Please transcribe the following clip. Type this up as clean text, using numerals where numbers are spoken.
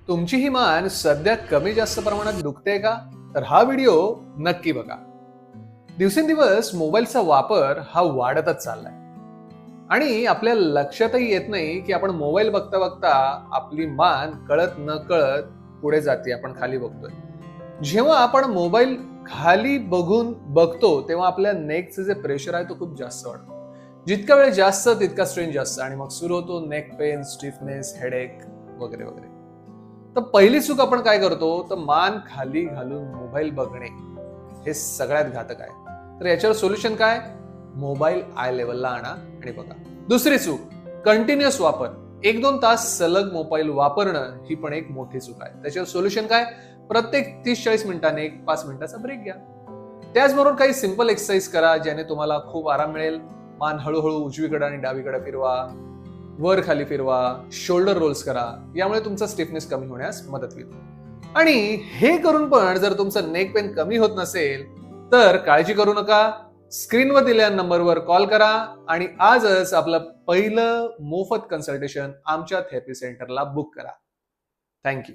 तुमची ही मान सध्या कमी जास्त प्रमाणात दुखते का? तर हा व्हिडिओ नक्की बघा. दिवसेंदिवस मोबाईलचा वापर हा वाढतच चाललाय आणि आपल्या लक्षातही येत नाही की आपण मोबाईल बघता बघता आपली मान कळत न कळत पुढे जाते, आपण खाली बघतोय. जेव्हा आपण मोबाईल खाली बघून बघतो तेव्हा आपल्या नेकचं जे प्रेशर आहे तो खूप जास्त वाढतो. जितका वेळ जास्त तितका स्ट्रेन जास्त आणि मग सुरू होतो नेक पेन, स्टिफनेस, हेडेक वगैरे वगैरे. तर पहिली चूक आपण काय करतो, तर मान खाली घालून मोबाईल बघणे हे सगळ्यात घातक आहे. तर याच्यावर सोल्युशन काय? मोबाईल आय लेवलला आणा आणि बघा. दुसरी चूक, कंटिन्युअस वापर. 1-2 तास सलग मोबाईल वापरणं ही पण एक मोठी चूक आहे. त्याच्यावर सोल्युशन काय? प्रत्येक 30-40 मिनिटांनी एक 5 मिनिटाचा ब्रेक घ्या. त्याचबरोबर काही सिंपल एक्सरसाइज करा ज्याने तुम्हाला खूप आराम मिळेल. मान हळूहळू उजवीकडे आणि डावीकडे फिरवा, वर खाली फिरवा, शोल्डर रोल्स करा. यामुळे तुमचा स्टिफनेस कमी होण्यास मदत होईल. आणि हे करून पण जर तुमचं नेक पेन कमी होत नसेल तर काळजी करू नका. स्क्रीनवर दिलेल्या नंबरवर कॉल करा आणि आजच आपलं पहिलं मोफत कन्सल्टेशन आमच्या थेरपी सेंटरला बुक करा. थँक्यू.